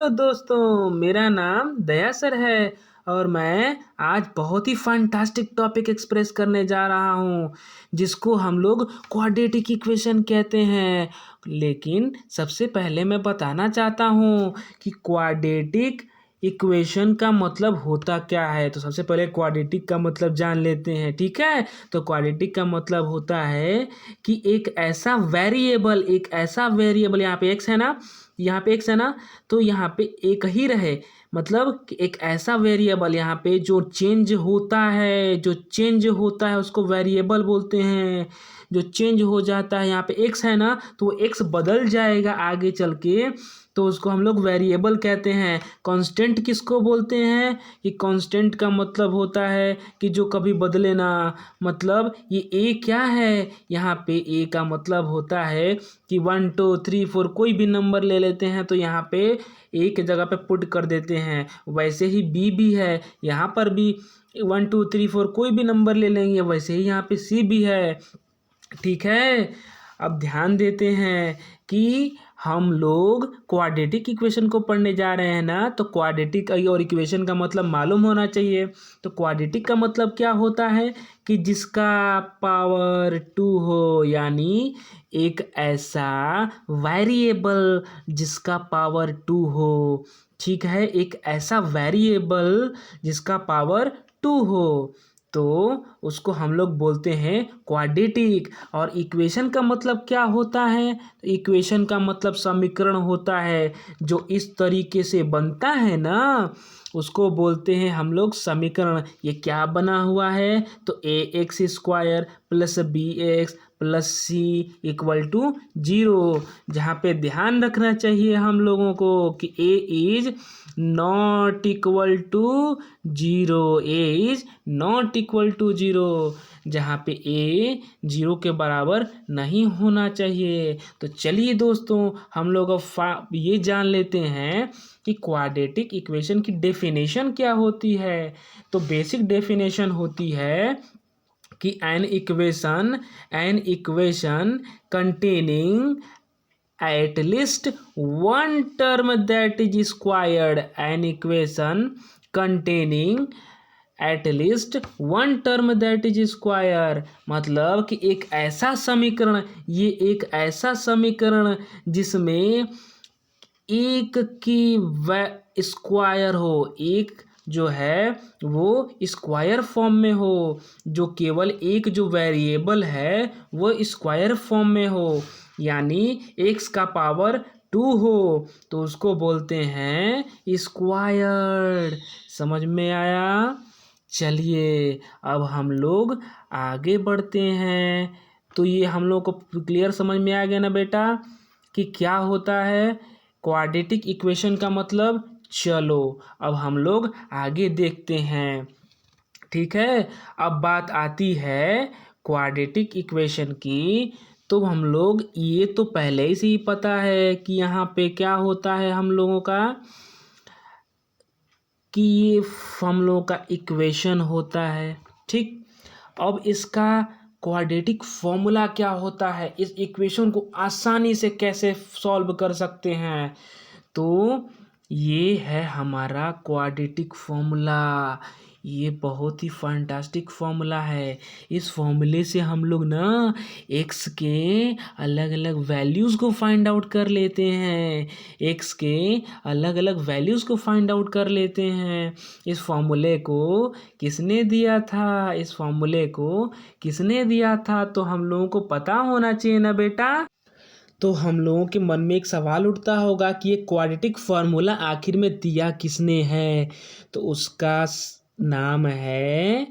तो दोस्तों मेरा नाम दया सर है और मैं आज बहुत ही फैंटास्टिक टॉपिक एक्सप्रेस करने जा रहा हूँ जिसको हम लोग क्वाड्रेटिक इक्वेशन कहते हैं। लेकिन सबसे पहले मैं बताना चाहता हूँ कि क्वाड्रेटिक इक्वेशन का मतलब होता क्या है। तो सबसे पहले क्वाड्रेटिक का मतलब जान लेते हैं, ठीक है। तो क्वाड्रेटिक का मतलब होता है कि एक ऐसा वेरिएबल यहाँ पे एक्स है ना, यहाँ पे एक्स है ना, तो यहाँ पे एक ही रहे। मतलब कि एक ऐसा वेरिएबल यहाँ पे जो चेंज होता है उसको वेरिएबल बोलते हैं। जो चेंज हो जाता है, यहाँ पे एक्स है ना, तो वो एक्स बदल जाएगा आगे चल के, तो उसको हम लोग वेरिएबल कहते हैं। कांस्टेंट किसको बोलते हैं कि कांस्टेंट का मतलब होता है कि जो कभी बदले ना। मतलब ये ए क्या है, यहाँ पे ए का मतलब होता है कि 1 2 3 4 कोई भी नंबर ले लेते हैं तो यहाँ पे ए के जगह पे पुट कर देते हैं। वैसे ही बी भी है, यहाँ पर भी 1 2 3 4 कोई भी नंबर ले लेंगे। वैसे ही यहाँ पे सी भी है, ठीक है। अब ध्यान देते हैं कि हम लोग क्वाड्रेटिक इक्वेशन को पढ़ने जा रहे हैं ना, तो क्वाड्रेटिक और इक्वेशन का मतलब मालूम होना चाहिए। तो क्वाड्रेटिक का मतलब क्या होता है कि जिसका पावर 2 हो, यानी एक ऐसा वेरिएबल जिसका पावर 2 हो, ठीक है। एक ऐसा वेरिएबल जिसका पावर 2 हो तो उसको हम लोग बोलते हैं क्वाड्रेटिक। और इक्वेशन का मतलब क्या होता है, तो इक्वेशन का मतलब समीकरण होता है। जो इस तरीके से बनता है ना, उसको बोलते हैं हम लोग समीकरण। ये क्या बना हुआ है, तो a x square plus b x plus c equal to 0। जहाँ पे ध्यान रखना चाहिए हम लोगों को कि a is not equal to 0, a is not equal to 0। जहाँ पे ए 0 के बराबर नहीं होना चाहिए। तो चलिए दोस्तों, हम लोग अब ये जान लेते हैं कि क्वाड्रेटिक इक्वेशन की डेफिनेशन क्या होती है। तो बेसिक डेफिनेशन होती है कि an equation containing at least one term that is squared, an equation containing at least one term that is square। मतलब कि एक ऐसा समीकरण जिसमें एक की स्क्वायर हो, एक जो है वो स्क्वायर फॉर्म में हो, जो केवल एक जो वेरिएबल है वो स्क्वायर फॉर्म में हो, यानी एक्स का पावर 2 हो, तो उसको बोलते हैं स्क्वायर्ड। समझ में आया। चलिए अब हम लोग आगे बढ़ते हैं। तो ये हम लोग को क्लियर समझ में आ गया ना बेटा कि क्या होता है क्वाड्रेटिक इक्वेशन का मतलब। चलो अब हम लोग आगे देखते हैं, ठीक है। अब बात आती है क्वाड्रेटिक इक्वेशन की। तो हम लोग ये तो पहले ही से ही पता है कि यहाँ पे क्या होता है हम लोगों का, कि ये हम लोगों का इक्वेशन होता है, ठीक। अब इसका क्वाड्रेटिक फॉर्मूला क्या होता है, इस इक्वेशन को आसानी से कैसे सॉल्व कर सकते हैं। तो ये है हमारा क्वाड्रेटिक फॉर्मूला। ये बहुत ही फैंटास्टिक फॉर्मूला है। इस फॉर्मूले से हम लोग ना एक्स के अलग अलग वैल्यूज़ को फाइंड आउट कर लेते हैं। एक्स के अलग अलग वैल्यूज़ को फाइंड आउट कर लेते हैं। इस फॉर्मूले को किसने दिया था, इस फॉर्मूले को किसने दिया था, तो हम लोगों को पता होना चाहिए ना बेटा। तो हम लोगों के मन में एक सवाल उठता होगा कि ये क्वाड्रेटिक फार्मूला आखिर में दिया किसने है। तो उसका नाम है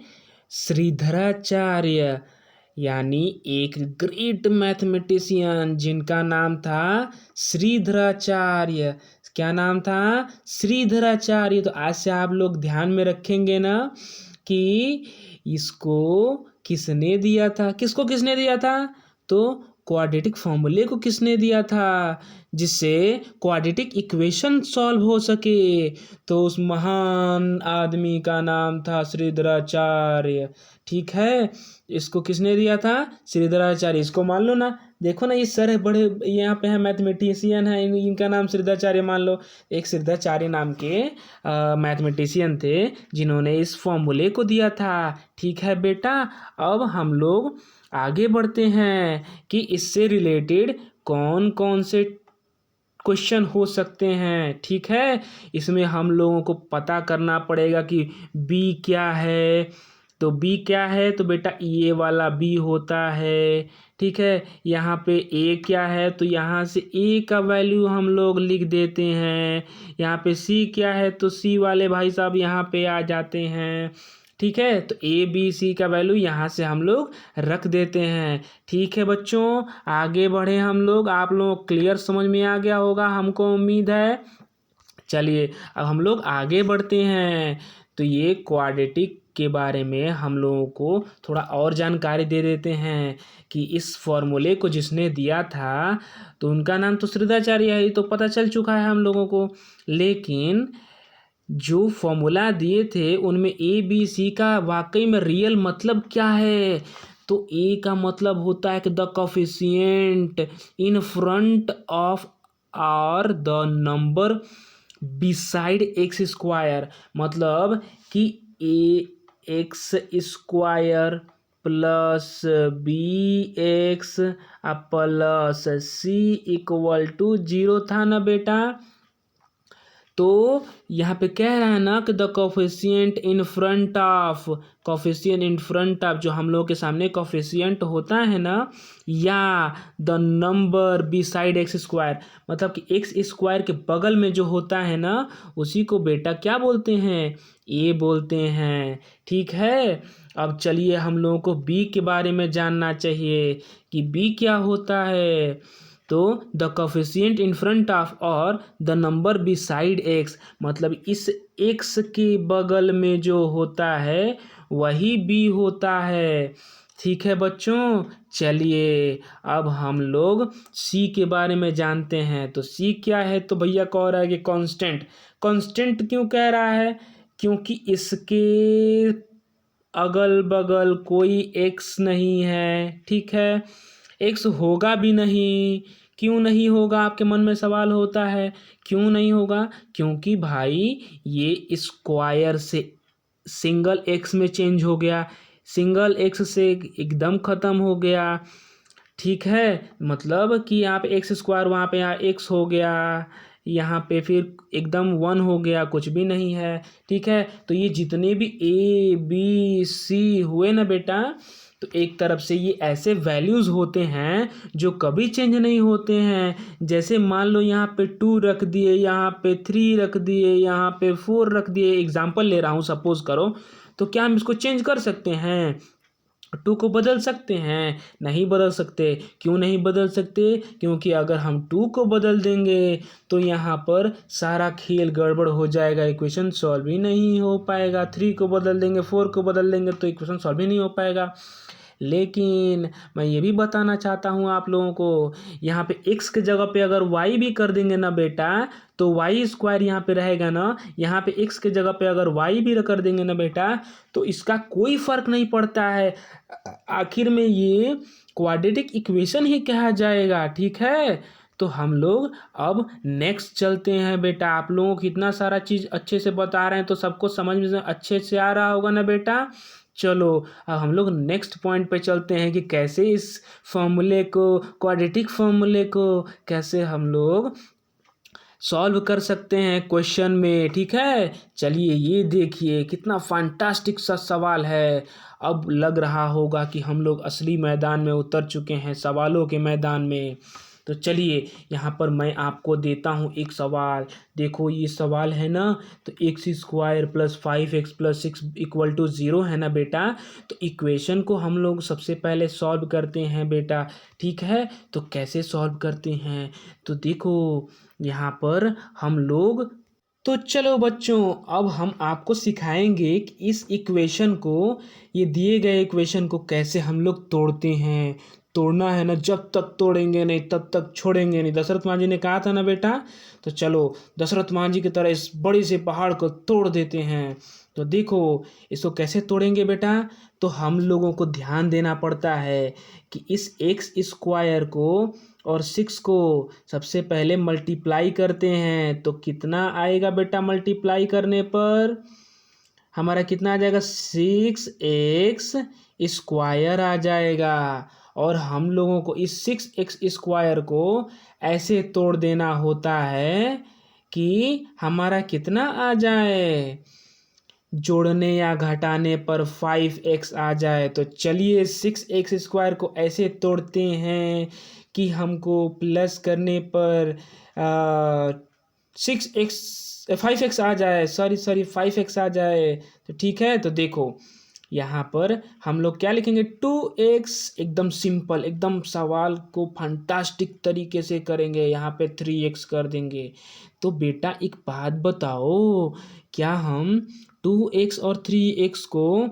श्रीधराचार्य, यानी एक ग्रेट मैथमेटिशियन जिनका नाम था श्रीधराचार्य। क्या नाम था, श्रीधराचार्य। तो आज से आप लोग ध्यान में रखेंगे ना कि इसको किसने दिया था, किसने दिया था, तो क्वाड्रेटिक फॉर्मूले को किसने दिया था जिससे क्वाड्रेटिक इक्वेशन सॉल्व हो सके। तो उस महान आदमी का नाम था श्रीधराचार्य, ठीक है। इसको किसने दिया था? श्रीधराचार्य। इसको मान लो ना, देखो ना ये सर है बड़े, यहाँ पे है मैथमेटिशियन है, इनका नाम श्रीधराचार्य मान लो। एक श्रीधराचार्य नाम के मैथमेटिशियन थे जिन्होंने इस फॉर्मूले को दिया था। ठीक है बेटा, अब हम लोग आगे बढ़ते हैं कि इससे रिलेटेड कौन कौन से क्वेश्चन हो सकते हैं। ठीक है, इसमें हम लोगों को पता करना पड़ेगा कि बी क्या है। तो बी क्या है? तो बेटा ये वाला बी होता है। ठीक है, यहाँ पे ए क्या है? तो यहाँ से ए का वैल्यू हम लोग लिख देते हैं। यहाँ पे सी क्या है? तो सी वाले भाई साहब यहाँ पे आ जाते हैं। ठीक है, तो ए बी सी का वैल्यू यहाँ से हम लोग रख देते हैं। ठीक है बच्चों, आगे बढ़े हम लोग। आप लोग क्लियर समझ में आ गया होगा, हमको उम्मीद है। चलिए अब हम लोग आगे बढ़ते हैं। तो ये क्वाड्रेटिक के बारे में हम लोगों को थोड़ा और जानकारी दे देते हैं कि इस फॉर्मूले को जिसने दिया था तो उनका नाम तो श्रीधराचार्य है, तो पता चल चुका है हम लोगों को। लेकिन जो फॉर्मूला दिए थे उनमें ए बी सी का वाकई में रियल मतलब क्या है? तो ए का मतलब होता है कि the coefficient in front of or the number beside x square, मतलब कि a x square plus b x plus c equal to 0 था ना बेटा। तो यहाँ पे कह रहा है ना कि the coefficient in front of, coefficient in front of जो हम लोग के सामने कोफिशिएंट होता है ना, या the number beside x square, मतलब कि एक्स स्क्वायर के बगल में जो होता है ना उसी को बेटा क्या बोलते हैं? ए बोलते हैं। ठीक है, अब चलिए हम लोगों को बी के बारे में जानना चाहिए कि बी क्या होता है। तो the coefficient in front of और द नंबर बिसाइड एक्स, मतलब इस एक्स के बगल में जो होता है वही बी होता है। ठीक है बच्चों, चलिए अब हम लोग सी के बारे में जानते हैं। तो सी क्या है? तो भैया कह रहा है कि कांस्टेंट। कांस्टेंट क्यों कह रहा है? क्योंकि इसके अगल बगल कोई एक्स नहीं है। ठीक है, एक्स होगा भी नहीं। क्यों नहीं होगा? आपके मन में सवाल होता है, क्यों नहीं होगा? क्योंकि भाई ये स्क्वायर से सिंगल एक्स में चेंज हो गया, सिंगल एक्स से एकदम ख़त्म हो गया। ठीक है, मतलब कि यहाँ पे एक्स स्क्वायर, वहाँ पे यहाँ एक्स हो गया, यहाँ पे फिर एकदम 1 हो गया, कुछ भी नहीं है। ठीक है, तो ये जितने भी ए बी सी हुए ना बेटा, तो एक तरफ से ये ऐसे वैल्यूज़ होते हैं जो कभी चेंज नहीं होते हैं। जैसे मान लो यहाँ पे 2 रख दिए, यहाँ पे 3 रख दिए, यहाँ पे 4 रख दिए, एग्जाम्पल ले रहा हूँ, सपोज करो। तो क्या हम इसको चेंज कर सकते हैं? 2 को बदल सकते हैं? नहीं बदल सकते। क्यों नहीं बदल सकते? क्योंकि अगर हम 2 को बदल देंगे तो यहाँ पर सारा खेल गड़बड़ हो जाएगा, इक्वेशन सॉल्व ही नहीं हो पाएगा। 3 को बदल देंगे, 4 को बदल देंगे तो इक्वेशन सॉल्व ही नहीं हो पाएगा। लेकिन मैं ये भी बताना चाहता हूँ आप लोगों को, यहाँ पे x के जगह पे अगर y भी कर देंगे ना बेटा, तो वाई स्क्वायर यहाँ पे रहेगा ना। यहाँ पे x के जगह पे अगर y भी कर देंगे ना बेटा, तो इसका कोई फर्क नहीं पड़ता है। आखिर में ये क्वाड्रेटिक इक्वेशन ही कहा जाएगा। ठीक है, तो हम लोग अब नेक्स्ट चलते हैं बेटा। आप लोगों को इतना सारा चीज़ अच्छे से बता रहे हैं तो सबको समझ में अच्छे से आ रहा होगा ना बेटा। चलो अब हम लोग नेक्स्ट पॉइंट पे चलते हैं कि कैसे इस फॉर्मूले को, क्वाड्रेटिक फॉर्मूले को कैसे हम लोग सॉल्व कर सकते हैं क्वेश्चन में। ठीक है, चलिए ये देखिए कितना फैंटास्टिक सा सवाल है। अब लग रहा होगा कि हम लोग असली मैदान में उतर चुके हैं, सवालों के मैदान में। तो चलिए यहाँ पर मैं आपको देता हूँ एक सवाल। देखो ये सवाल है ना, तो x square plus 5x plus 6 equal to 0 है ना बेटा। तो इक्वेशन को हम लोग सबसे पहले सॉल्व करते हैं बेटा। ठीक है, तो कैसे सॉल्व करते हैं? तो देखो यहाँ पर हम लोग, तो चलो बच्चों अब हम आपको सिखाएंगे कि इस इक्वेशन को, ये दिए गए इक्वेशन को कैसे हम लोग तोड़ते हैं। तोड़ना है ना, जब तक तोड़ेंगे नहीं तब तक छोड़ेंगे नहीं, दशरथ मान जी ने कहा था ना बेटा। तो चलो दशरथ मान जी की तरह इस बड़े से पहाड़ को तोड़ देते हैं। तो देखो इसको कैसे तोड़ेंगे बेटा। तो हम लोगों को ध्यान देना पड़ता है कि इस एक्स स्क्वायर को और 6 को सबसे पहले मल्टीप्लाई करते हैं। तो कितना आएगा बेटा मल्टीप्लाई करने पर, हमारा कितना आ जाएगा 6x² आ जाएगा। और हम लोगों को इस 6x² को ऐसे तोड़ देना होता है कि हमारा कितना आ जाए, जोड़ने या घटाने पर 5x आ जाए। तो चलिए 6x² को ऐसे तोड़ते हैं कि हमको प्लस करने पर 5x आ जाए, सॉरी 5x आ जाए। तो ठीक है, तो देखो यहाँ पर हम लोग क्या लिखेंगे 2x, एकदम सिंपल, एकदम सवाल को फंटास्टिक तरीके से करेंगे। यहाँ पे 3x कर देंगे। तो बेटा एक बात बताओ, क्या हम 2x और 3x को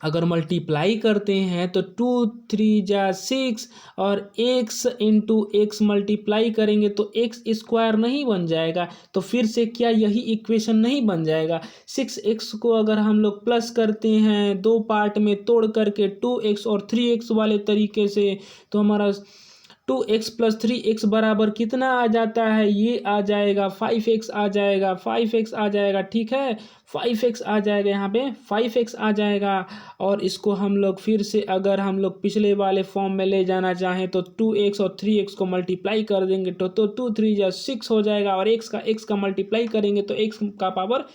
अगर मल्टीप्लाई करते हैं तो 2 3 जा 6 और x इंटू एक्स मल्टीप्लाई करेंगे तो x² नहीं बन जाएगा। तो फिर से क्या यही इक्वेशन नहीं बन जाएगा। 6x को अगर हम लोग प्लस करते हैं दो पार्ट में तोड़ करके 2x और 3x वाले तरीके से, तो हमारा 2x + 3x बराबर कितना आ जाता है, ये आ जाएगा 5x आ जाएगा, 5x आ जाएगा। ठीक है, 5x आ जाएगा, यहाँ पे 5x आ जाएगा। और इसको हम लोग फिर से अगर हम लोग पिछले वाले फॉर्म में ले जाना चाहें तो 2x और 3x को मल्टीप्लाई कर देंगे तो 2 3 जा 6 हो जाएगा। और x का मल्टीप्लाई करेंगे तो x का पावर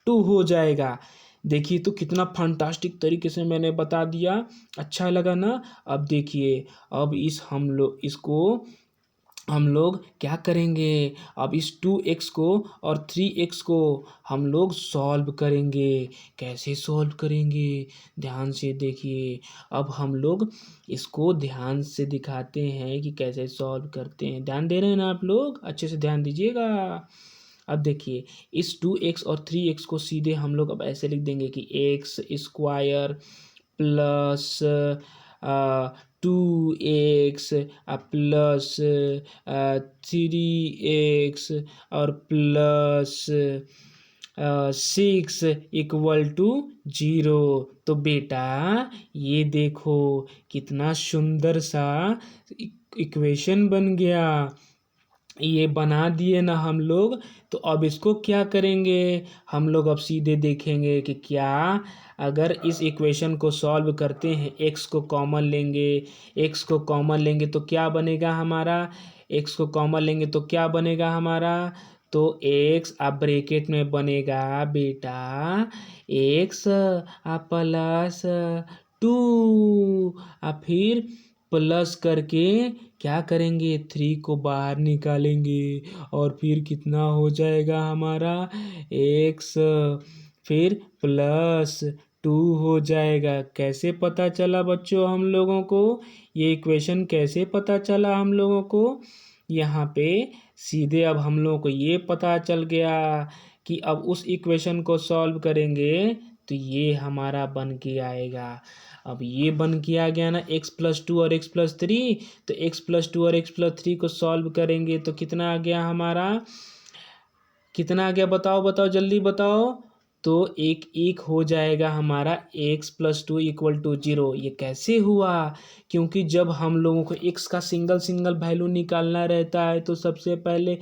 2 हो जाएगा। देखिए तो कितना फंटास्टिक तरीके से मैंने बता दिया, अच्छा लगा ना। अब देखिए, अब इसको हम लोग क्या करेंगे, अब इस 2x को और 3x को हम लोग सॉल्व करेंगे। कैसे सॉल्व करेंगे, ध्यान से देखिए। अब हम लोग इसको ध्यान से दिखाते हैं कि कैसे सॉल्व करते हैं। ध्यान दे रहे हैं ना आप लोग, अच्छे से ध्यान दीजिएगा। अब देखिए इस 2x और 3x को सीधे हम लोग अब ऐसे लिख देंगे कि x² plus 2x plus 3x और प्लस 6 = 0। तो बेटा ये देखो कितना सुंदर सा इक्वेशन बन गया, ये बना दिए ना हम लोग। तो अब इसको क्या करेंगे, हम लोग अब सीधे देखेंगे कि क्या अगर इस इक्वेशन को सॉल्व करते हैं, x को कॉमन लेंगे तो क्या बनेगा हमारा, x को कॉमन लेंगे तो क्या बनेगा हमारा। तो x अब ब्रैकेट में बनेगा बेटा x प्लस 2, फिर प्लस करके क्या करेंगे 3 को बाहर निकालेंगे और फिर कितना हो जाएगा हमारा x फिर प्लस 2 हो जाएगा। कैसे पता चला बच्चों हम लोगों को, ये इक्वेशन कैसे पता चला हम लोगों को, यहाँ पे सीधे अब हम लोगों को ये पता चल गया कि अब उस इक्वेशन को सॉल्व करेंगे तो ये हमारा बन के आएगा। अब ये बन के आ गया ना x+2 और x+3। तो x+2 और x+3 को सॉल्व करेंगे तो कितना आ गया हमारा, कितना आ गया बताओ जल्दी बताओ। तो एक हो जाएगा हमारा x+2 = 0। ये कैसे हुआ, क्योंकि जब हम लोगों को x का सिंगल वैल्यू निकालना रहता है तो सबसे पहले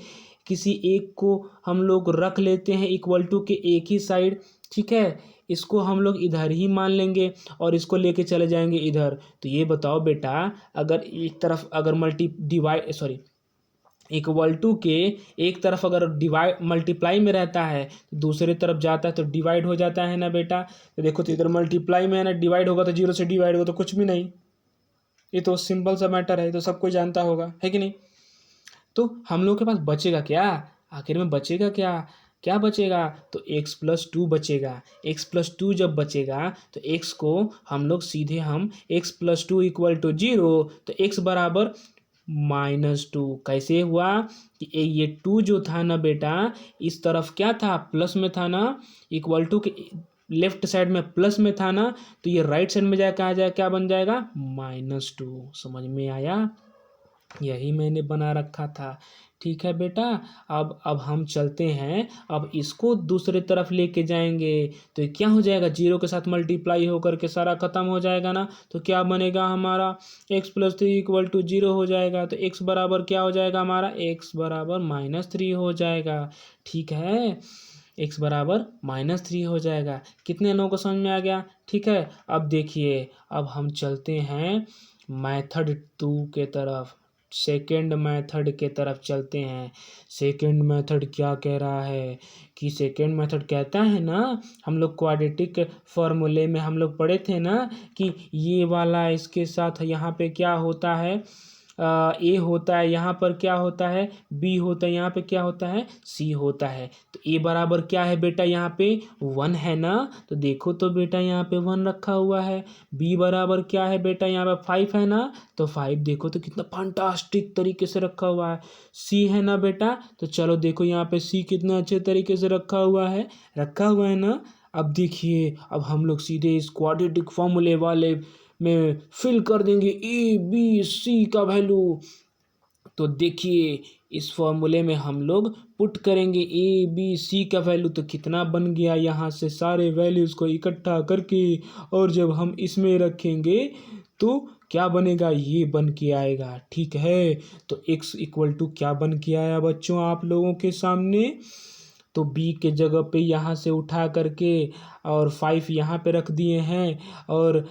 किसी एक को हम लोग रख लेते हैं = के एक ही साइड। ठीक है, इसको हम लोग इधर ही मान लेंगे और इसको लेके चले जाएंगे इधर। तो ये बताओ बेटा, अगर एक तरफ अगर = के एक तरफ अगर डिवाइड मल्टीप्लाई में रहता है तो दूसरे तरफ जाता है तो डिवाइड हो जाता है ना बेटा। तो देखो तो इधर मल्टीप्लाई में है ना, डिवाइड होगा तो 0 से डिवाइड होगा तो कुछ भी नहीं। ये तो सिंपल सा मैटर है, तो सब कोई जानता होगा, है कि नहीं। तो हम लोग के पास बचेगा क्या, आखिर में बचेगा क्या, क्या बचेगा, तो x+2 बचेगा। x+2 जब बचेगा तो x को हम लोग सीधे हम x+2 = 0, तो x बराबर -2। कैसे हुआ कि ये 2 जो था ना बेटा, इस तरफ क्या था, प्लस में था ना, = के लेफ्ट साइड में प्लस में था ना, तो ये राइट साइड में जाए कहाँ जाए, क्या बन जाएगा, -2। समझ में आया, यही मैंने बना रखा था। ठीक है बेटा, अब हम चलते हैं, अब इसको दूसरे तरफ लेके जाएंगे तो ये क्या हो जाएगा, जीरो के साथ मल्टीप्लाई होकर के सारा खत्म हो जाएगा ना, तो क्या बनेगा हमारा, x+3 = 0 हो जाएगा। तो x बराबर क्या हो जाएगा हमारा, x बराबर -3 हो जाएगा। ठीक है, x बराबर -3 हो जाएगा। कितने लोगों को समझ में आ गया। ठीक है, अब देखिए, अब हम चलते हैं मेथड 2 के तरफ, सेकेंड मेथड के तरफ चलते हैं। सेकेंड मेथड क्या कह रहा है कि सेकेंड मेथड कहता है ना, हम लोग क्वाड्रेटिक फॉर्मूले में हम लोग पढ़े थे ना कि ये वाला इसके साथ यहाँ पे क्या होता है, ए होता है, यहाँ पर क्या होता है, बी होता है, यहाँ पे क्या होता है, सी होता है। तो ए बराबर क्या है बेटा, यहाँ पे 1 है ना, तो देखो तो बेटा यहाँ पे 1 रखा हुआ है। बी बराबर क्या है बेटा, यहाँ पे 5 है ना, तो 5 देखो तो कितना फंटास्टिक तरीके से रखा हुआ है। सी है ना बेटा, तो चलो देखो यहाँ पे सी कितना अच्छे तरीके से रखा हुआ है ना। अब देखिए, अब हम लोग सीधे इस क्वाड्रेटिक फॉर्मूले वाले में फिल कर देंगे ए बी सी का वैल्यू। तो देखिए, इस फॉर्मूले में हम लोग पुट करेंगे ए बी सी का वैल्यू, तो कितना बन गया, यहाँ से सारे वैल्यूज़ को इकट्ठा करके और जब हम इसमें रखेंगे तो क्या बनेगा, ये बन के आएगा। ठीक है, तो x = क्या बन के आया बच्चों आप लोगों के सामने, तो b के जगह पे यहाँ से उठा करके और 5 यहाँ पे रख दिए हैं, और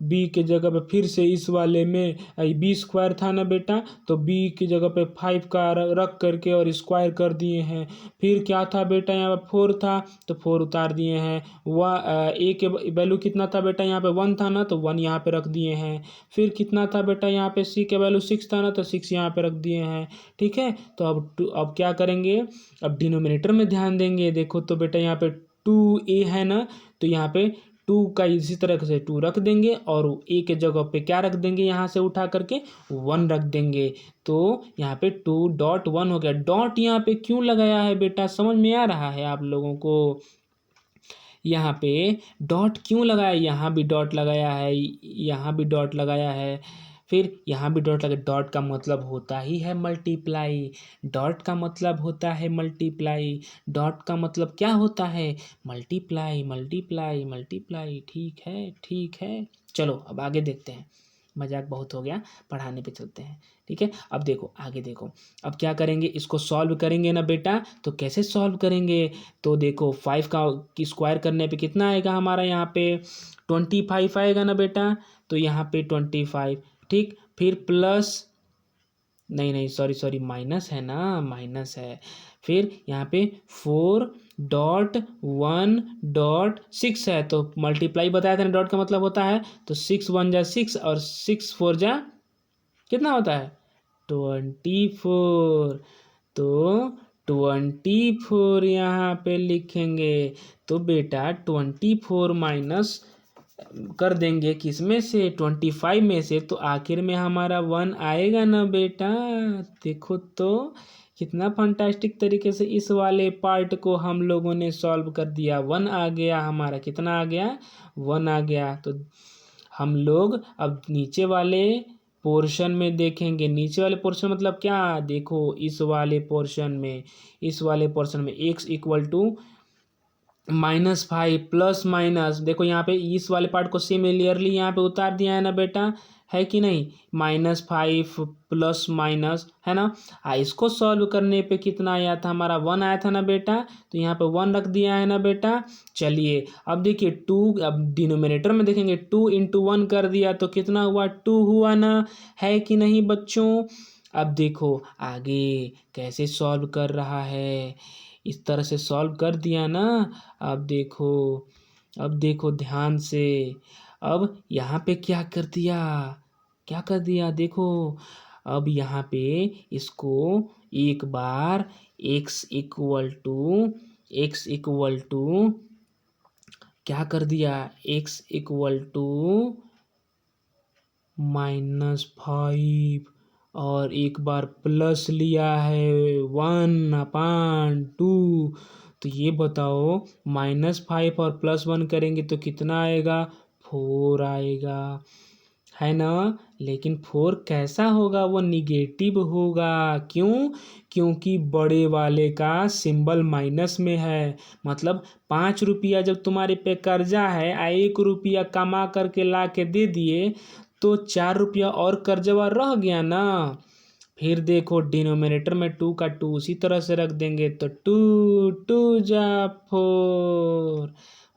b के जगह पे फिर से इस वाले में b² था ना बेटा, तो b की जगह पे 5 का रख करके और स्क्वायर कर दिए हैं। फिर क्या था बेटा, यहाँ पे 4 था, तो 4 उतार दिए हैं। a के वैल्यू कितना था बेटा, यहाँ पे 1 था ना, तो 1 यहाँ पे रख दिए हैं। फिर कितना था बेटा, यहाँ पे c के वैल्यू 6 था ना, तो 6 यहाँ पे रख दिए हैं। ठीक है, तो अब क्या करेंगे, अब डिनोमिनेटर में ध्यान देंगे। देखो तो बेटा यहाँ पे 2a है ना, तो यहाँ पे 2 का इसी तरह से 2 रख देंगे और a के जगह पे क्या रख देंगे, यहाँ से उठा करके 1 रख देंगे। तो यहाँ पे 2.1 हो गया। डॉट यहाँ पे क्यों लगाया है बेटा, समझ में आ रहा है आप लोगों को, यहाँ पे डॉट क्यों लगाया, यहाँ भी डॉट लगाया है, यहाँ भी डॉट लगाया है, फिर यहाँ भी डॉट लगा। डॉट का मतलब होता ही है मल्टीप्लाई, डॉट का मतलब होता है मल्टीप्लाई, डॉट का मतलब क्या होता है, मल्टीप्लाई मल्टीप्लाई मल्टीप्लाई। ठीक है, ठीक है, चलो अब आगे देखते हैं, मजाक बहुत हो गया, पढ़ाने पे चलते हैं। ठीक है, अब देखो आगे देखो, अब क्या करेंगे, इसको सॉल्व करेंगे ना बेटा, तो कैसे सॉल्व करेंगे, तो देखो 5 का स्क्वायर करने पे कितना आएगा हमारा, यहाँ पे 25 आएगा ना बेटा, तो यहाँ पे 25। ठीक, फिर प्लस, नहीं नहीं सॉरी माइनस है ना, माइनस है। फिर यहाँ पे 4.1.6 है, तो मल्टीप्लाई बताया था ना, डॉट का मतलब होता है, तो 6 1 जा 6 और 6 4 जा कितना होता है, 24। तो 24 यहाँ पे लिखेंगे, तो बेटा 24 माइनस कर देंगे किस में से, 25 में से, तो आखिर में हमारा 1 आएगा ना बेटा। देखो तो कितना फंटास्टिक तरीके से इस वाले पार्ट को हम लोगों ने सॉल्व कर दिया। 1 आ गया हमारा, कितना आ गया, 1 आ गया। तो हम लोग अब नीचे वाले पोर्शन में देखेंगे, नीचे वाले पोर्शन मतलब क्या, देखो इस वाले पोर्शन में, x -5 प्लस माइनस, देखो यहाँ पे इस वाले पार्ट को सिमिलरली यहाँ पे उतार दिया है ना बेटा, है कि नहीं, -5 प्लस माइनस है ना। इसको सॉल्व करने पे कितना आया था हमारा, 1 आया था ना बेटा, तो यहाँ पे 1 रख दिया है ना बेटा। चलिए अब देखिए 2, अब डिनोमिनेटर में देखेंगे, 2 × 1 कर दिया तो कितना हुआ, 2 हुआ ना, है कि नहीं बच्चों। अब देखो आगे कैसे सॉल्व कर रहा है, इस तरह से सॉल्व कर दिया ना। अब देखो ध्यान से, अब यहाँ पे क्या कर दिया देखो, अब यहाँ पे इसको एक बार x इक्वल टू क्या कर दिया, x -5 और एक बार प्लस लिया है 1/2, तो ये बताओ -5 और +1 करेंगे तो कितना आएगा? 4 आएगा, है ना। लेकिन 4 कैसा होगा? वो निगेटिव होगा। क्यों? क्योंकि बड़े वाले का सिंबल माइनस में है। मतलब 5 रुपया जब तुम्हारे पे कर्जा है, 1 रुपया कमा करके ला के दे दिए, तो 4 रुपया और कर्जवा रह गया ना। फिर देखो डिनोमिनेटर में 2 का 2 उसी तरह से रख देंगे तो 2 2 जा 4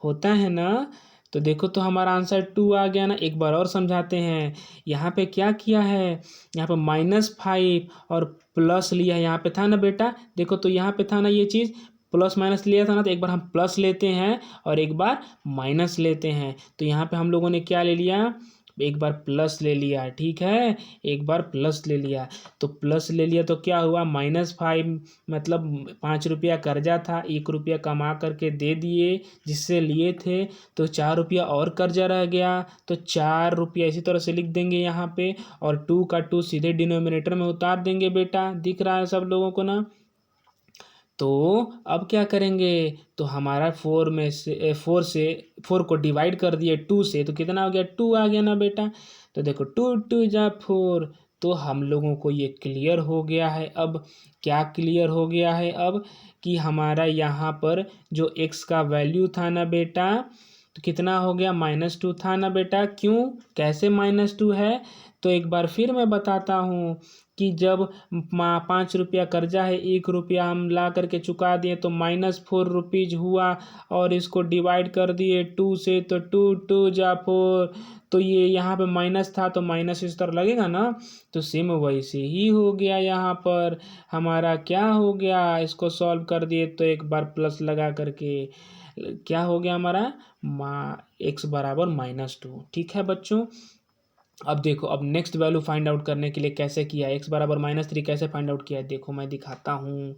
होता है ना। तो देखो तो हमारा आंसर 2 आ गया ना। एक बार और समझाते हैं। यहाँ पे क्या किया है? यहाँ पे -5 और प्लस लिया है। यहाँ पे था ना बेटा, देखो तो यहाँ पे था ना ये चीज़, प्लस माइनस लिया था ना। तो एक बार हम प्लस लेते हैं और एक बार माइनस लेते हैं। तो यहाँ पे हम लोगों ने क्या ले लिया? एक बार प्लस ले लिया, ठीक है, एक बार प्लस ले लिया। तो प्लस ले लिया तो क्या हुआ? -5 मतलब 5 रुपया कर्जा था, 1 रुपया कमा करके दे दिए जिससे लिए थे, तो 4 रुपया और कर्जा रह गया। तो 4 रुपया इसी तरह से लिख देंगे यहाँ पे, और 2 का 2 सीधे डिनोमिनेटर में उतार देंगे बेटा। दिख रहा है सब लोगों को ना। तो अब क्या करेंगे? तो हमारा 4 को डिवाइड कर दिए 2 से, तो कितना हो गया? 2 आ गया ना बेटा। तो देखो 2 2 जा 4। तो हम लोगों को ये क्लियर हो गया है। अब क्या क्लियर हो गया है? अब कि हमारा यहाँ पर जो x का वैल्यू था ना बेटा, तो कितना हो गया? -2 था ना बेटा। क्यों? कैसे -2 है? तो एक बार फिर मैं बताता हूँ कि जब 5 रुपया कर्जा है, 1 रुपया हम ला करके चुका दिए, तो -4 रुपीज़ हुआ। और इसको डिवाइड कर दिए 2 से, तो 2 2 जा 4। तो ये यहाँ पे माइनस था तो माइनस इस तरह लगेगा ना। तो सेम वैसे ही हो गया यहाँ पर। हमारा क्या हो गया? इसको सॉल्व कर दिए तो एक बार प्लस लगा करके क्या हो गया हमारा? x बराबर -2। ठीक है बच्चों। अब देखो, अब नेक्स्ट वैल्यू फाइंड आउट करने के लिए कैसे किया, x बराबर -3 कैसे फाइंड आउट किया है, देखो मैं दिखाता हूँ।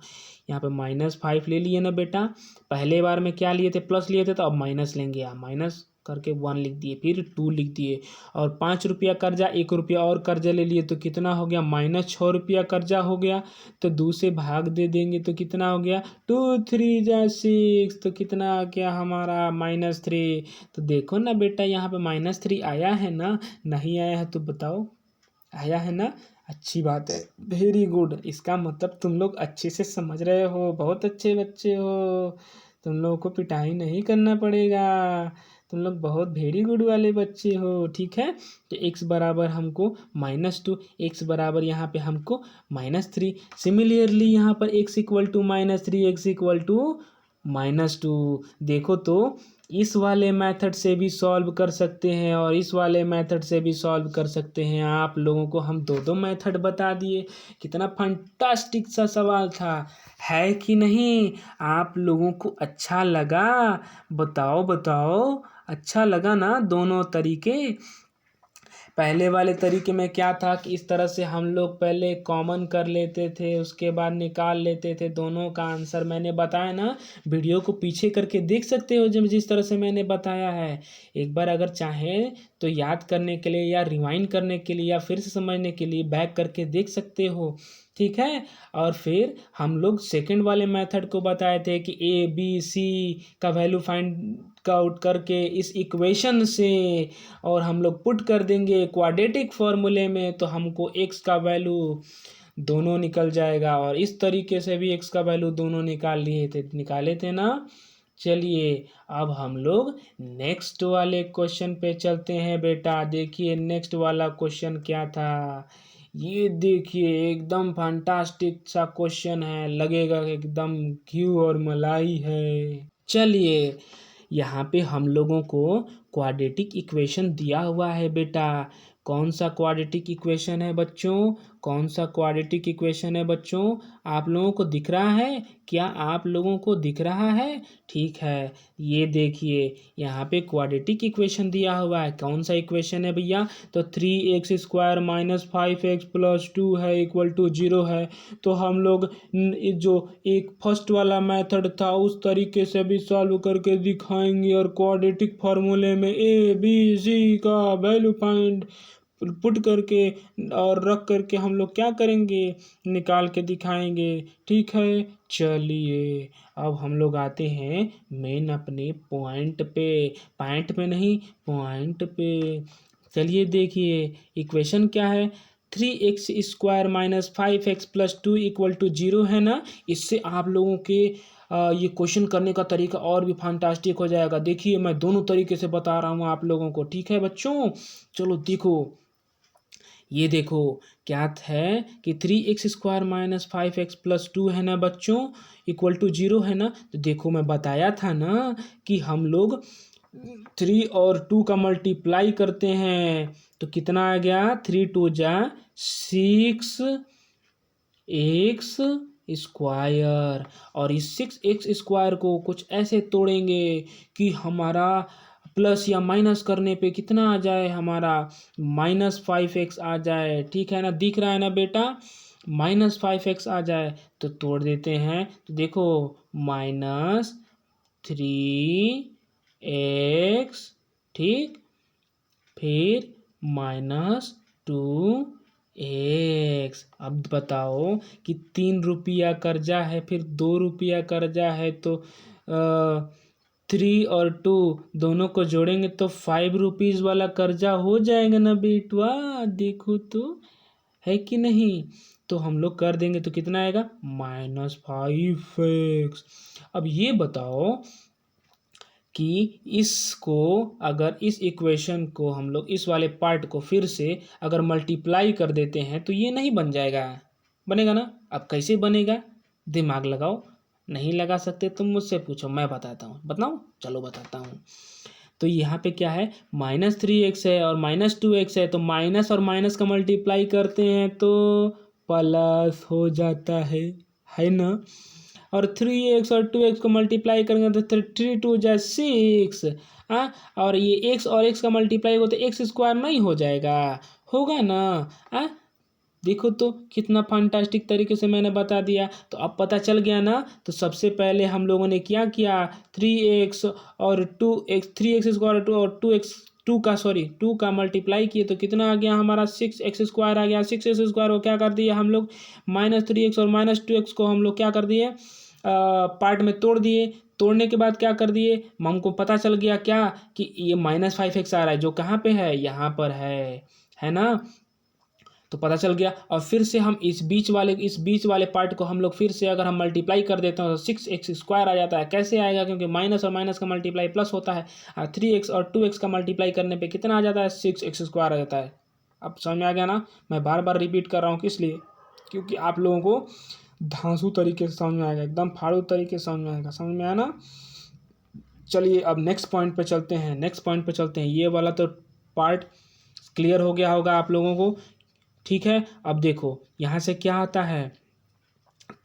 यहाँ पे -5 ले लिए ना बेटा। पहले बार में क्या लिए थे? प्लस लिए थे, तो अब माइनस लेंगे। यहाँ माइनस करके 1 लिख दिए, फिर 2 लिख दिए। और 5 रुपया कर्जा, 1 रुपया और कर्जा ले लिए, तो कितना हो गया? -6 रुपया कर्जा हो गया। तो 2 से भाग दे देंगे तो कितना हो गया? 2 3 जा 6। तो कितना आ गया हमारा? -3। तो देखो ना बेटा, यहाँ पे -3 आया है ना? नहीं आया है तो बताओ, आया है ना? अच्छी बात है, वेरी गुड। इसका मतलब तुम लोग अच्छे से समझ रहे हो, बहुत अच्छे बच्चे हो। तुम लोगों को पिटाई नहीं करना पड़ेगा। तुम लोग बहुत वेरी गुड वाले बच्चे हो, ठीक है। तो x बराबर हमको -2, x बराबर यहाँ पे हमको -3। सिमिलरली यहाँ पर x equal to -3, x equal to -2। देखो तो इस वाले मेथड से भी सॉल्व कर सकते हैं और इस वाले मेथड से भी सॉल्व कर सकते हैं। आप लोगों को हम दो मेथड बता दिए। कितना फंटास्टिक सा सवाल था, है कि नहीं? आप लोगों को अच्छा लगा? बताओ बताओ, अच्छा लगा ना दोनों तरीके? पहले वाले तरीके में क्या था कि इस तरह से हम लोग पहले कॉमन कर लेते थे, उसके बाद निकाल लेते थे दोनों का आंसर। मैंने बताया ना, वीडियो को पीछे करके देख सकते हो जब जिस तरह से मैंने बताया है। एक बार अगर चाहें तो याद करने के लिए या रिवाइंड करने के लिए या फिर से समझने के लिए बैक करके देख सकते हो, ठीक है। और फिर हम लोग सेकंड वाले मेथड को बताए थे कि ABC का वैल्यू फाइंड आउट करके इस इक्वेशन से और हम लोग पुट कर देंगे क्वाड्रेटिक फॉर्मूले में, तो हमको x का वैल्यू दोनों निकल जाएगा। और इस तरीके से भी x का वैल्यू दोनों निकाले थे ना। चलिए अब हम लोग नेक्स्ट वाले क्वेश्चन पे चलते हैं बेटा। देखिए नेक्स्ट वाला क्वेश्चन क्या था, ये देखिए एकदम फंटास्टिक सा क्वेश्चन है, लगेगा एकदम घी और मलाई है। चलिए यहाँ पे हम लोगों को क्वाड्रेटिक इक्वेशन दिया हुआ है बेटा। कौन सा क्वाड्रेटिक इक्वेशन है बच्चों? कौन सा क्वाड्रेटिक इक्वेशन है बच्चों? आप लोगों को दिख रहा है? क्या आप लोगों को दिख रहा है? ठीक है, ये देखिए यहाँ पे क्वाड्रेटिक इक्वेशन दिया हुआ है। कौन सा इक्वेशन है भैया? तो 3x² - 5x + 2 है इक्वल टू 0 है। तो हम लोग जो एक फर्स्ट वाला मेथड था उस तरीके से भी सॉल्व करके दिखाएंगे और क्वाड्रेटिक फार्मूले में ABC का वैल्यू फाइंड पुट करके और रख करके हम लोग क्या करेंगे, निकाल के दिखाएंगे। ठीक है, चलिए अब हम लोग आते हैं मेन अपने पॉइंट पे नहीं, पॉइंट पे। चलिए देखिए, इक्वेशन क्या है, 3x² minus 5x plus 2 equal to 0 है ना। इससे आप लोगों के ये क्वेश्चन करने का तरीका और भी फैंटास्टिक हो जाएगा। देखिए मैं दोनों तरीके से बता रहा हूँ आप लोगों को। ठीक है बच्चों, चलो देखो, ये देखो क्या है कि 3x² माइनस 5x प्लस 2 है ना बच्चों, इक्वल टू 0 है ना। तो देखो मैं बताया था ना कि हम लोग 3 और 2 का मल्टीप्लाई करते हैं तो कितना आ गया, 3 2 जा 6 एक्स स्क्वायर। और इस 6x² को कुछ ऐसे तोड़ेंगे कि हमारा प्लस या माइनस करने पे कितना आ जाए, हमारा -5x आ जाए। ठीक है ना, दिख रहा है ना बेटा, -5x आ जाए। तो तोड़ देते हैं, तो देखो -3x, ठीक, फिर -2x। अब बताओ कि 3 रुपया कर्जा है, फिर 2 रुपया कर्जा है, तो 3 और 2 दोनों को जोड़ेंगे तो 5 रुपीज़ वाला कर्जा हो जाएगा ना बेटवा। देखो तो, है कि नहीं। तो हम लोग कर देंगे तो कितना आएगा, -5x। अब ये बताओ कि इसको, अगर इस इक्वेशन को हम लोग इस वाले पार्ट को फिर से अगर मल्टीप्लाई कर देते हैं तो ये नहीं बन जाएगा, बनेगा ना। अब कैसे बनेगा, दिमाग लगाओ। नहीं लगा सकते तुम मुझसे पूछो, मैं बताता हूँ। बताऊँ, चलो बताता हूँ। तो यहाँ पे क्या है, -3x है और -2x है, तो माइनस और माइनस का मल्टीप्लाई करते हैं तो प्लस हो जाता है ना। और 3x और 2x को मल्टीप्लाई करेंगे तो 3 2 जा 6। हाँ, और ये x और x का मल्टीप्लाई हो तो x² नहीं हो जाएगा, होगा ना। हाँ, देखो तो कितना फंटास्टिक तरीके से मैंने बता दिया। तो अब पता चल गया ना। तो सबसे पहले हम लोगों ने क्या किया, 3x और 2x, 3x² और 2 का मल्टीप्लाई किए तो कितना आ गया हमारा, 6x² आ गया। 6x² को क्या कर दिया हम लोग, -3x और -2x को हम लोग क्या कर दिए, पार्ट में तोड़ दिए। तोड़ने के बाद क्या कर दिए, हमको पता चल गया क्या कि ये -5x आ रहा है, जो कहाँ पे है, यहाँ पर है ना। तो पता चल गया। और फिर से हम इस बीच वाले पार्ट को हम लोग फिर से अगर हम मल्टीप्लाई कर देते हैं तो 6x² आ जाता है। कैसे आएगा, क्योंकि माइनस और माइनस का मल्टीप्लाई प्लस होता है। 3x और 2x का मल्टीप्लाई करने पे कितना आ जाता है, 6x² आ जाता है। अब समझ में आ गया ना। मैं बार बार रिपीट कर रहा हूँ, किस लिए, क्योंकि आप लोगों को धांसू तरीके से समझ में आएगा, एकदम फाड़ू तरीके से समझ में आएगा। समझ में आया ना। चलिए अब नेक्स्ट पॉइंट पे चलते हैं। ये वाला तो पार्ट क्लियर हो गया होगा आप लोगों को। ठीक है, अब देखो यहाँ से क्या आता है,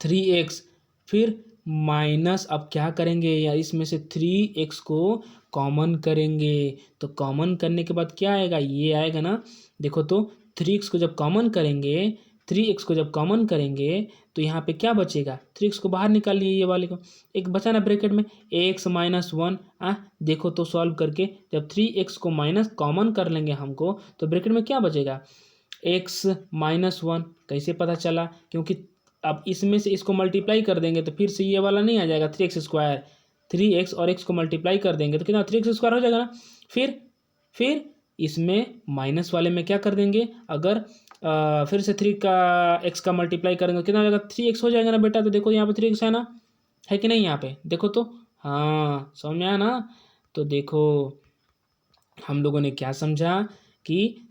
3x, फिर माइनस, अब क्या करेंगे, या इसमें से 3x को कॉमन करेंगे। तो कॉमन करने के बाद क्या आएगा, ये आएगा ना। देखो तो 3x को जब कॉमन करेंगे, 3x को जब कॉमन करेंगे तो यहाँ पे क्या बचेगा, 3x को बाहर निकाल लिए, ये वाले को एक बचा ना ब्रैकेट में, x -1। देखो तो सॉल्व करके जब 3x को माइनस कॉमन कर लेंगे हमको, तो ब्रैकेट में क्या बचेगा, x -1। कैसे पता चला, क्योंकि अब इसमें से इसको मल्टीप्लाई कर देंगे तो फिर से ये वाला नहीं आ जाएगा, 3x²। 3x और x को मल्टीप्लाई कर देंगे तो कितना, 3x² हो जाएगा ना। फिर इसमें माइनस वाले में क्या कर देंगे, अगर फिर से 3 का x का मल्टीप्लाई करेंगे कितना हो जाएगा, 3x हो जाएगा ना बेटा। तो देखो यहाँ पे 3x है ना, है कि नहीं, यहाँ पे देखो तो, हाँ समझ में आया ना। तो देखो हम लोगों ने क्या समझा कि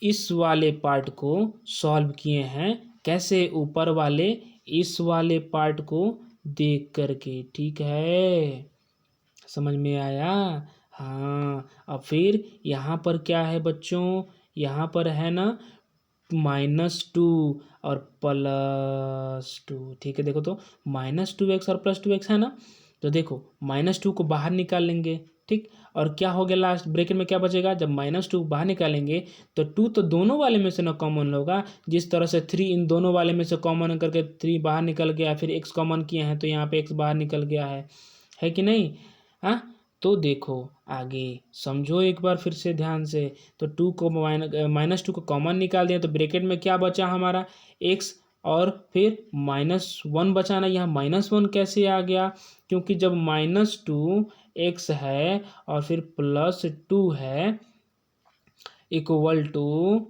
इस वाले पार्ट को सॉल्व किए हैं कैसे, ऊपर वाले इस वाले पार्ट को देख करके। ठीक है, समझ में आया। हाँ, अब फिर यहाँ पर क्या है बच्चों, यहाँ पर है ना -2 और +2। ठीक है, देखो तो -2x और +2x है ना। तो देखो -2 को बाहर निकाल लेंगे, ठीक। और क्या हो गया, लास्ट ब्रैकेट में क्या बचेगा, जब -2 बाहर निकालेंगे तो 2 तो दोनों वाले में से ना कॉमन होगा। जिस तरह से 3 इन दोनों वाले में से कॉमन करके 3 बाहर निकल गया, फिर x कॉमन किए हैं तो यहाँ पे x बाहर निकल गया है कि नहीं। हाँ, तो देखो आगे समझो एक बार फिर से ध्यान से। तो टू को -2 को कॉमन निकाल दिया तो ब्रैकेट में क्या बचा हमारा x, और फिर -1 बचाना। यहाँ -1 कैसे आ गया? क्योंकि जब -2 x है और फिर +2 है इक्वल टू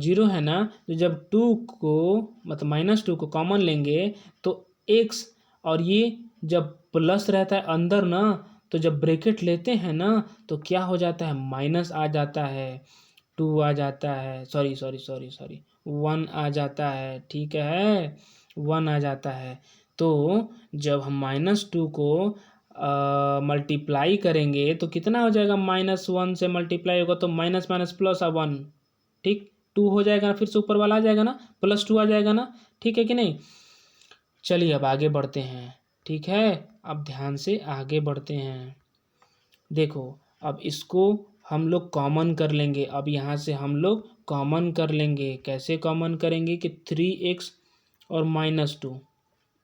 0 है ना, तो जब 2 को मतलब -2 को कॉमन लेंगे तो x, और ये जब प्लस रहता है अंदर ना, तो जब ब्रैकेट लेते हैं ना तो क्या हो जाता है? माइनस आ जाता है, 2 आ जाता है, सॉरी सॉरी सॉरी सॉरी 1 आ जाता है, ठीक है 1 आ जाता है। तो जब हम -2 को मल्टीप्लाई करेंगे तो कितना हो जाएगा? -1 से मल्टीप्लाई होगा तो माइनस माइनस प्लस 1, ठीक 2 हो जाएगा ना, फिर से ऊपर वाला आ जाएगा ना, +2 आ जाएगा ना, ठीक है कि नहीं? चलिए अब आगे बढ़ते हैं, ठीक है, अब ध्यान से आगे बढ़ते हैं। देखो अब इसको हम लोग कॉमन कर लेंगे। अब यहाँ से हम लोग कॉमन कर लेंगे। कैसे कॉमन करेंगे कि 3x और -2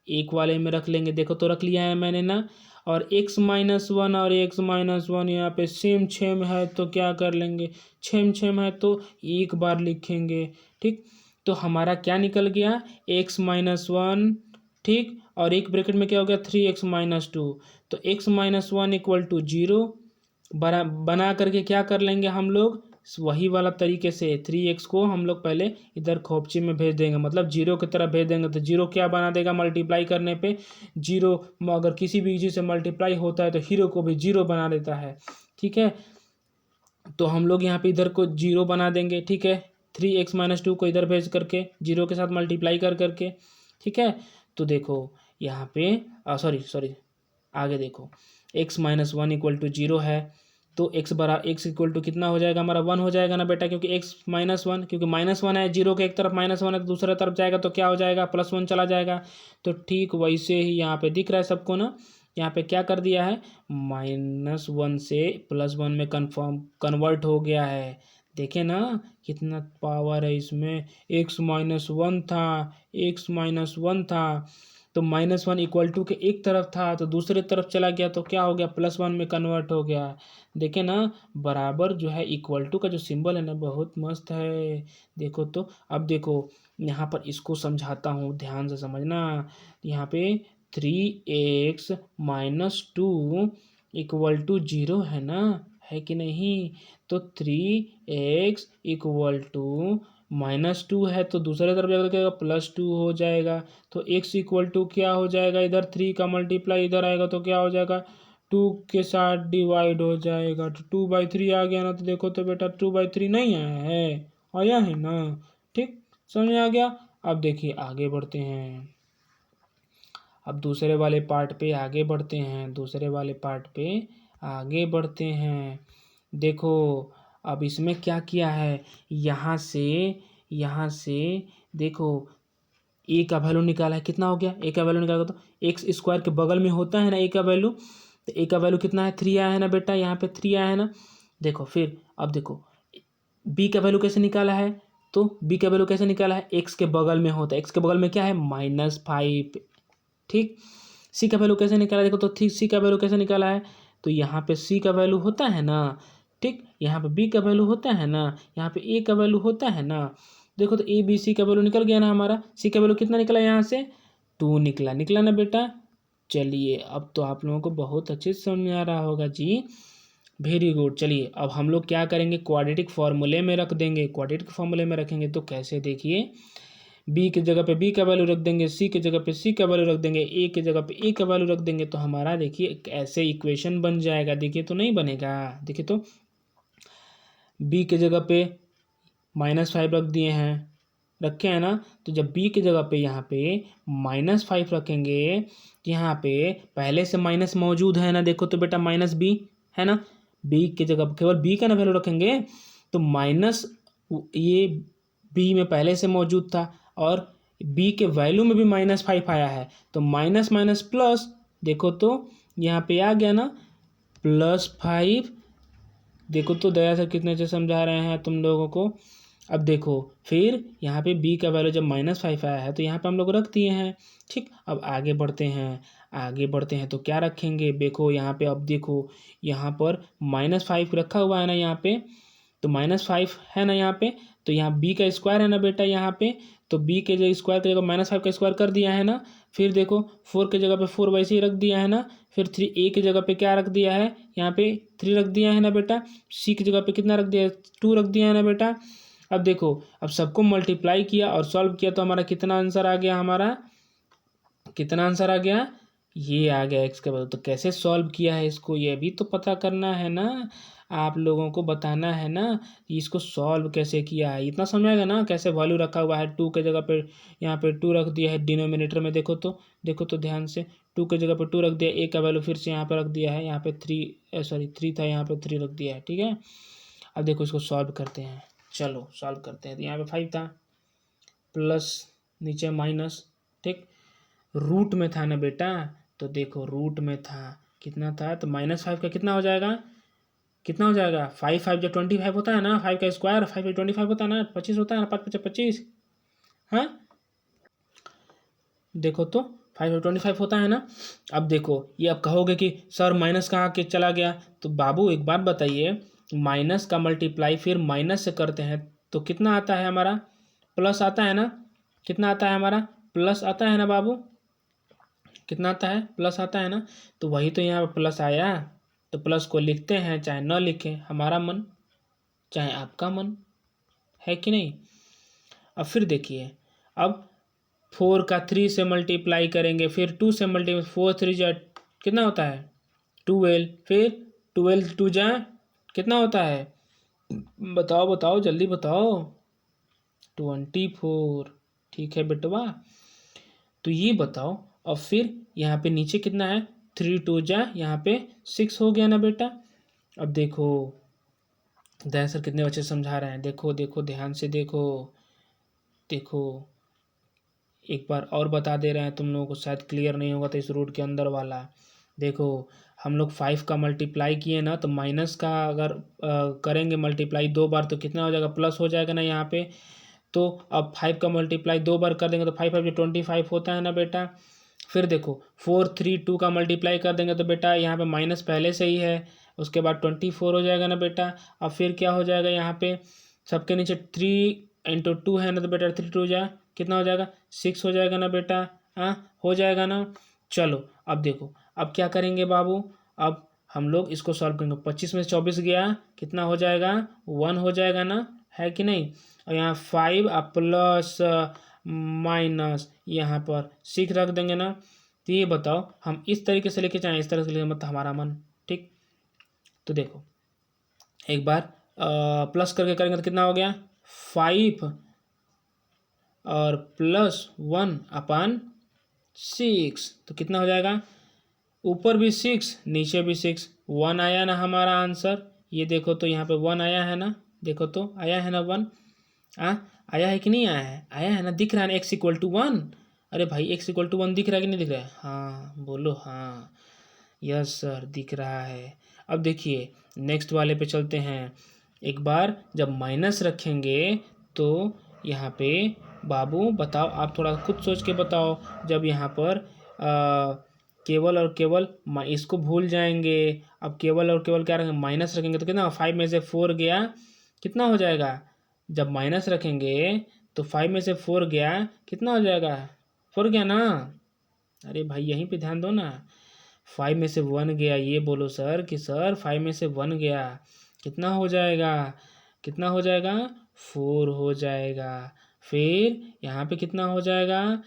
एक वाले में रख लेंगे। देखो तो रख लिया है मैंने ना, और x-1 और x-1 यहाँ पे सेम सेम है तो क्या कर लेंगे? सेम सेम है तो एक बार लिखेंगे, ठीक। तो हमारा क्या निकल गया? x-1, ठीक, और एक ब्रैकेट में क्या हो गया? 3x-2। तो x-1 इक्वल टू 0 बना करके क्या कर लेंगे हम लोग? वही वाला तरीके से 3x को हम लोग पहले इधर खोपची में भेज देंगे, मतलब 0 की तरफ भेज देंगे। तो 0 क्या बना देगा मल्टीप्लाई करने पे? 0 अगर किसी भी चीज़ से मल्टीप्लाई होता है तो हीरो को भी 0 बना देता है, ठीक है। तो हम लोग यहाँ पे इधर को 0 बना देंगे, ठीक है। 3x-2 को इधर भेज करके 0 के साथ मल्टीप्लाई कर करके, ठीक है। तो देखो यहाँ पे सॉरी सॉरी आगे देखो, x-1 इक्वल टू 0 है तो x इक्वल टू कितना हो जाएगा हमारा? 1 हो जाएगा ना बेटा, क्योंकि x-1, क्योंकि -1 है, 0 के एक तरफ -1 है तो दूसरा तरफ जाएगा तो क्या हो जाएगा? +1 चला जाएगा। तो ठीक वैसे ही यहाँ पे दिख रहा है सबको ना, यहाँ पे क्या कर दिया है? -1 से +1 में कन्वर्ट हो गया है। देखे ना कितना पावर है इसमें। x-1 था तो -1 इक्वल टू के एक तरफ था तो दूसरे तरफ चला गया तो क्या हो गया? +1 में कन्वर्ट हो गया। देखे ना, बराबर जो है इक्वल टू का जो सिंबल है ना, बहुत मस्त है। देखो तो अब देखो यहाँ पर इसको समझाता हूँ, ध्यान से समझना। यहाँ पे 3x-2 इक्वल टू 0 है ना, है कि नहीं? तो 3x इक्वल टू -2 है तो दूसरे तरफ जाकर क्या +2 हो जाएगा। तो x इक्वल टू क्या हो जाएगा? इधर 3 का मल्टीप्लाई इधर आएगा तो क्या हो जाएगा? 2 के साथ डिवाइड हो जाएगा तो 2/3 आ गया ना। तो देखो तो बेटा 2/3 नहीं आया है, आया है ना, ठीक, समझ आ गया। अब देखिए आगे बढ़ते हैं, अब दूसरे वाले पार्ट पे आगे बढ़ते हैं, दूसरे वाले पार्ट पे आगे बढ़ते हैं। देखो अब इसमें क्या किया है? यहाँ से देखो ए का वैल्यू निकाला है, कितना हो गया? ए का वैल्यू निकाला तो x² के बगल में होता है ना ए का वैल्यू, तो ए का वैल्यू कितना है? 3 आया है ना बेटा, यहाँ पे 3 आया है ना। देखो फिर अब देखो बी का वैल्यू कैसे निकाला है? तो बी का वैल्यू कैसे निकाला है? एक्स के बगल में होता है, एक्स के बगल में क्या है? -5, ठीक। सी का वैल्यू कैसे निकाला? देखो तो ठीक, सी का वैल्यू कैसे निकाला है? तो यहाँ पे सी का वैल्यू होता है ना, ठीक, यहाँ पे बी का वैल्यू होता है ना, यहाँ पे ए का वैल्यू होता है ना। देखो तो ए बी सी का वैल्यू निकल गया ना हमारा। सी का वैल्यू कितना निकला यहाँ से? 2 निकला, निकला ना बेटा। चलिए अब तो आप लोगों को बहुत अच्छे से समझ में आ रहा होगा जी, वेरी गुड। चलिए अब हम लोग क्या करेंगे? क्वाड्रेटिक फार्मूले में रख देंगे। क्वाड्रेटिक फार्मूले में रखेंगे तो कैसे? देखिए बी की जगह पे बी का वैल्यू रख देंगे, सी की जगह पे सी का वैल्यू रख देंगे, ए की जगह पे ए का वैल्यू रख देंगे तो हमारा देखिए एक ऐसे इक्वेशन बन जाएगा। देखिए तो नहीं बनेगा? देखिए तो बी की जगह पे -5 रख दिए हैं, रखे हैं ना। तो जब बी की जगह पे यहाँ पे -5 रखेंगे तो यहाँ पे पहले से माइनस मौजूद है ना, देखो तो बेटा -b है ना। बी की जगह केवल बी का ना वैल्यू रखेंगे तो माइनस ये बी में पहले से मौजूद था और बी के वैल्यू में भी -5 आया है तो माइनस माइनस प्लस, देखो तो यहाँ पे आ गया ना +5। देखो तो दया से कितने अच्छे समझा रहे हैं तुम लोगों को। अब देखो फिर यहाँ पे b का वैल्यू जब -5 आया है तो यहाँ पे हम लोग रख दिए हैं, ठीक। अब आगे बढ़ते हैं, आगे बढ़ते हैं तो क्या रखेंगे, देखो यहाँ पे, अब देखो यहाँ पर -5 रखा हुआ है ना यहाँ पे, तो -5 है ना यहाँ पे, तो यहाँ b का स्क्वायर है ना बेटा यहाँ पे, तो b के जो स्क्वायर की जगह -5 का स्क्वायर कर दिया है ना। फिर देखो 4 के जगह पे 4 वैसे ही रख दिया है ना। फिर 3a की जगह पे क्या रख दिया है, यहाँ पे 3 रख दिया है ना बेटा। c की जगह पे कितना रख दिया है, 2 रख दिया है ना बेटा। अब देखो, अब सबको मल्टीप्लाई किया और सॉल्व किया तो हमारा कितना आंसर आ गया, हमारा कितना आंसर आ गया, ये आ गया x के बदले। तो कैसे सॉल्व किया है इसको, ये भी तो पता करना है ना, आप लोगों को बताना है ना कि इसको सॉल्व कैसे किया है। इतना समझाएगा ना, कैसे वैल्यू रखा हुआ है, 2 के जगह पे यहाँ पे 2 रख दिया है डिनोमिनेटर में। देखो तो ध्यान से, 2 के जगह पे 2 रख दिया, a का वैल्यू फिर से यहाँ पे रख दिया है, यहाँ पे 3 था, यहाँ पे 3 रख दिया है, ठीक है। अब देखो इसको सॉल्व करते हैं, चलो सॉल्व करते हैं। तो यहाँ पे 5 था, प्लस नीचे माइनस, ठीक, रूट में था ना बेटा, तो देखो रूट में था, कितना था, तो -5 का कितना हो जाएगा, कितना हो जाएगा, 5 जब 25 होता है ना, 5 का स्क्वायर 5 जब 25 होता है ना, 25 होता है ना, 5 × 25, हाँ देखो तो 5 जब 25 होता है ना। अब देखो ये, अब कहोगे कि सर माइनस कहाँ के चला गया, तो बाबू एक बात बताइए, माइनस का मल्टीप्लाई फिर माइनस से करते हैं तो कितना आता है हमारा, प्लस आता है ना, कितना आता है हमारा, प्लस आता है ना बाबू, कितना आता है, प्लस आता है ना। तो वही तो यहाँ पर प्लस आया, तो प्लस को लिखते हैं चाहे न लिखें, हमारा मन चाहे आपका मन, है कि नहीं। अब फिर देखिए, अब 4 का 3 से मल्टीप्लाई करेंगे, फिर 2 से मल्टीप्लाई, 4 3 जा कितना होता है 12, फिर 12 2 जा कितना होता है, बताओ बताओ जल्दी बताओ, 24, ठीक है बेटवा। तो ये बताओ, और फिर यहाँ पे नीचे कितना है, 3 2 जा यहाँ पे 6 हो गया ना बेटा। अब देखो दया सर कितने बच्चे समझा रहे हैं, देखो देखो ध्यान से देखो, देखो एक बार और बता दे रहे हैं, तुम लोगों को शायद क्लियर नहीं होगा तो इस रूट के अंदर वाला देखो, हम लोग 5 का मल्टीप्लाई किए ना, तो माइनस का अगर करेंगे मल्टीप्लाई 2 बार तो कितना हो जाएगा, प्लस हो जाएगा ना यहाँ पे। तो अब 5 का मल्टीप्लाई 2 बार कर देंगे तो 5 5 25 होता है ना बेटा। फिर देखो 4 3 2 का मल्टीप्लाई कर देंगे तो बेटा यहाँ पे माइनस पहले से ही है, उसके बाद 24 हो जाएगा ना बेटा। अब फिर क्या हो जाएगा यहाँ पे, सबके नीचे 3 × 2 है ना, तो बेटा 3 2 जा कितना हो जाएगा, 6 हो जाएगा ना बेटा, हाँ हो जाएगा ना। चलो अब देखो, अब क्या करेंगे बाबू, अब हम लोग इसको सॉल्व करेंगे, 25 में से 24 गया कितना हो जाएगा, 1 हो जाएगा ना, है कि नहीं। और यहाँ 5 प्लस माइनस यहाँ पर 6 रख देंगे ना। तो ये बताओ हम इस तरीके से लेके जाएँ, इस तरह से लेके, मतलब हमारा मन, ठीक। तो देखो एक बार प्लस करके करेंगे तो कितना हो गया, 5 और +1/6, तो कितना हो जाएगा, ऊपर भी 6 नीचे भी 6, 1 आया ना हमारा आंसर। ये देखो तो यहाँ पे 1 आया है ना, देखो तो आया है ना 1, आया है कि नहीं आया है, आया है ना, दिख रहा है ना x = 1। अरे भाई x = 1 दिख रहा है कि नहीं दिख रहा है, हाँ बोलो हाँ, यस सर दिख रहा है। अब देखिए नेक्स्ट वाले पे चलते हैं। एक बार जब माइनस रखेंगे तो यहाँ पे बाबू बताओ, आप थोड़ा खुद सोच के बताओ, जब यहाँ पर केवल और केवल इसको भूल जाएंगे, अब केवल और केवल क्या रखेंगे, माइनस रखेंगे तो कितना, 5 में से 4 गया कितना हो जाएगा, जब माइनस रखेंगे तो 5 में से 4 गया कितना हो जाएगा, 4 गया ना। अरे भाई यहीं पे ध्यान दो ना, 5 में से 1 गया, ये बोलो सर कि सर 5 में से 1 गया कितना हो जाएगा, कितना हो जाएगा, 4 हो जाएगा। फिर यहाँ पे कितना हो जाएगा,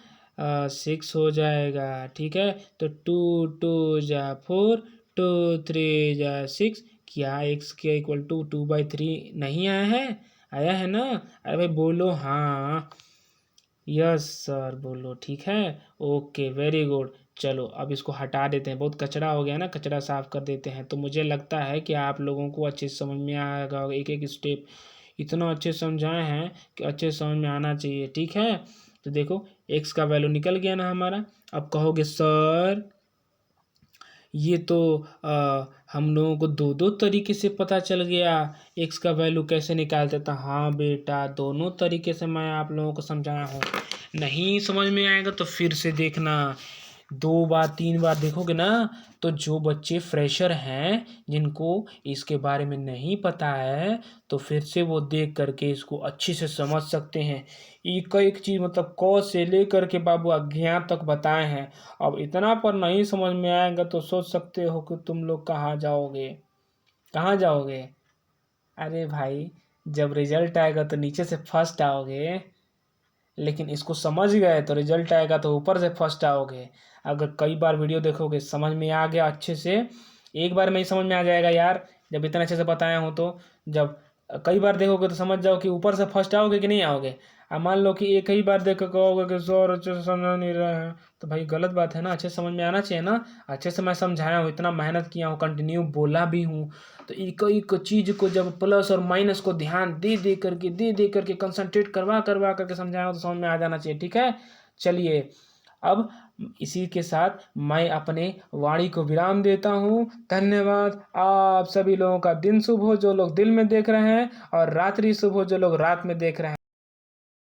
6 हो जाएगा, ठीक है। तो 2 2 जा 4, 2 3 जा 6, क्या x के = 2/3 नहीं आया है, आया है ना। अरे भाई बोलो हाँ, यस सर बोलो, ठीक है, ओके वेरी गुड। चलो अब इसको हटा देते हैं, बहुत कचरा हो गया ना, कचरा साफ कर देते हैं। तो मुझे लगता है कि आप लोगों को अच्छे से समझ में आएगा, एक एक स्टेप इतना अच्छे समझाए हैं कि अच्छे समझ में आना चाहिए, ठीक है। तो देखो x का वैल्यू निकल गया ना हमारा। अब कहोगे सर ये तो हम लोगों को दो दो तरीके से पता चल गया, x का वैल्यू कैसे निकालते था। हाँ बेटा दोनों तरीके से मैं आप लोगों को समझाया हूँ, नहीं समझ में आएगा तो फिर से देखना, 2 बार 3 बार देखोगे ना, तो जो बच्चे फ्रेशर हैं जिनको इसके बारे में नहीं पता है, तो फिर से वो देख करके इसको अच्छे से समझ सकते हैं। एक एक चीज़ मतलब क से लेकर के बाबू अज्ञात तक बताए हैं। अब इतना पर नहीं समझ में आएगा तो सोच सकते हो कि तुम लोग कहाँ जाओगे, कहाँ जाओगे। अरे भाई, जब रिजल्ट आएगा तो नीचे से फर्स्ट आओगे, लेकिन इसको समझ गए तो रिजल्ट आएगा तो ऊपर से फर्स्ट आओगे। अगर कई बार वीडियो देखोगे, समझ में आ गया अच्छे से, एक बार में ही समझ में आ जाएगा यार, जब इतना अच्छे से बताया हूँ तो। जब कई बार देखोगे तो समझ जाओ कि ऊपर से फर्स्ट आओगे कि नहीं आओगे। अब मान लो कि एक ही बार देख कर कहोगे कि सर अच्छे से समझ नहीं रहे हैं, तो भाई गलत बात है ना, अच्छे से समझ में आना चाहिए ना। अच्छे से मैं समझाया हूँ, इतना मेहनत किया हूँ, कंटिन्यू बोला भी हूँ। तो एक एक चीज़ को जब प्लस और माइनस को ध्यान दे करके कंसंट्रेट करवा करवा करके समझाया हूँ तो समझ में आ जाना चाहिए। ठीक है, चलिए अब इसी के साथ मैं अपने वाणी को विराम देता हूँ। धन्यवाद। आप सभी लोगों का दिन शुभ हो जो लोग दिन में देख रहे हैं, और रात्रि शुभ हो जो लोग रात में देख रहे हैं।